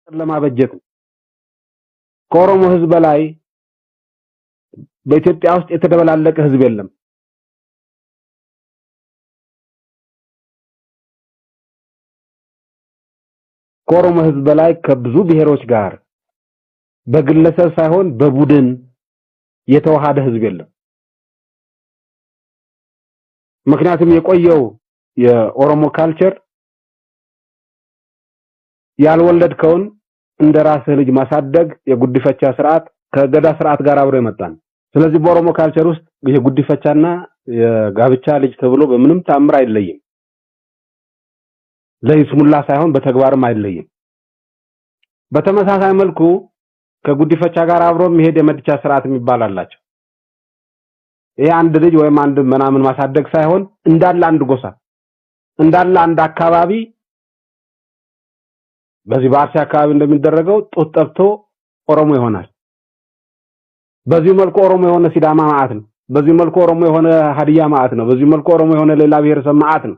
ለማበጀት ከኦሮሞ ህዝብ በላይ በኢትዮጵያ ውስጥ የተደበላለቀ ህዝብ የለም። ከኦሮሞ ህዝብ በላይ ከብዙ ብሔሮች ጋር በግለሰብ ሳይሆን በቡድን የተዋሃደ ህዝብ የለም። ምክንያቱም የቆየው የኦሮሞ ካልቸር ያልወለድከውን እንደራስህ ልጅ ማሳደግ የጉዲፈቻ ስርዓት ከገዳ ስርዓት ጋር አብሮ ይመጣል። ስለዚህ በኦሮሞ ካልቸር ውስጥ የጉዲፈቻና የጋብቻ ልጅ ተብሎ በምንም ታምር አይለይም። ለይስሙላ ሳይሆን በተግባርም አይለይም። በተመሳሳይ መልኩ ከጉዲፈቻ ጋር አብሮ የሚሄድ የመድቻ ስርዓት የሚባል አላቸው። ይሄ አንድ ልጅ ወይም አንድ ምናምን ማሳደግ ሳይሆን እንዳለ አንድ ጎሳ እንዳለ አንድ አካባቢ በዚህ በአርሲ አካባቢ እንደሚደረገው ጡት ጠብቶ ኦሮሞ ይሆናል። በዚህ መልኩ ኦሮሞ የሆነ ሲዳማ ማአት ነው። በዚህ መልኩ ኦሮሞ የሆነ ሀዲያ ማአት ነው። በዚህ መልኩ ኦሮሞ የሆነ ሌላ ብሔረሰብ ማአት ነው።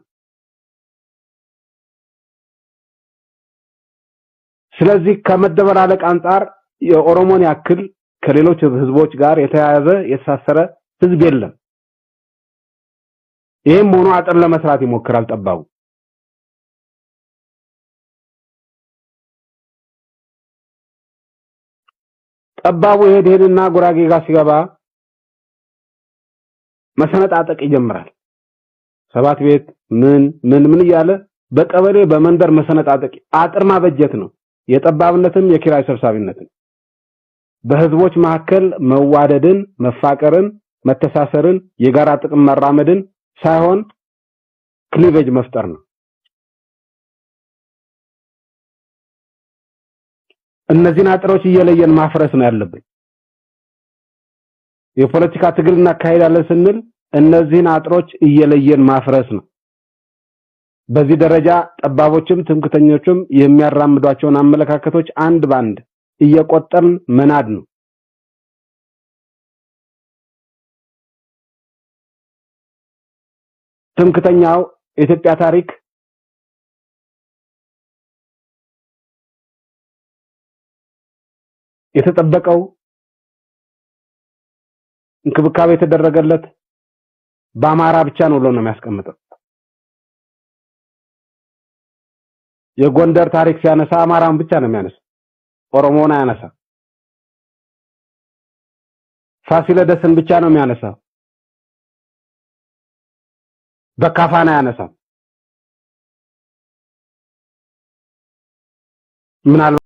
ስለዚህ ከመደበላለቅ አንፃር የኦሮሞን ያክል ከሌሎች ህዝቦች ጋር የተያያዘ የተሳሰረ ህዝብ የለም። ይሄም ሆኖ አጥር ለመስራት ይሞክራል ጠባቡ። ጠባቡ ሄድና ጉራጌ ጋር ሲገባ መሰነጣጠቅ ይጀምራል። ሰባት ቤት ምን እያለ በቀበሌ በመንደር መሰነጣጠቅ አጥር ማበጀት ነው። የጠባብነትም የኪራይ ሰብሳቢነትም በህዝቦች መካከል መዋደድን፣ መፋቀርን፣ መተሳሰርን፣ የጋራ ጥቅም መራመድን ሳይሆን ክሊቬጅ መፍጠር ነው። እነዚህን አጥሮች እየለየን ማፍረስ ነው ያለብን። የፖለቲካ ትግል እናካሄዳለን ስንል እነዚህን አጥሮች እየለየን ማፍረስ ነው። በዚህ ደረጃ ጠባቦችም ትምክተኞችም የሚያራምዷቸውን አመለካከቶች አንድ ባንድ እየቆጠርን መናድ ነው። ትምክተኛው የኢትዮጵያ ታሪክ የተጠበቀው እንክብካቤ የተደረገለት በአማራ ብቻ ነው ብሎ ነው የሚያስቀምጠው። የጎንደር ታሪክ ሲያነሳ አማራን ብቻ ነው የሚያነሳ፣ ኦሮሞን አያነሳ። ፋሲለደስን ብቻ ነው የሚያነሳ፣ በካፋና አያነሳ። ምናልባት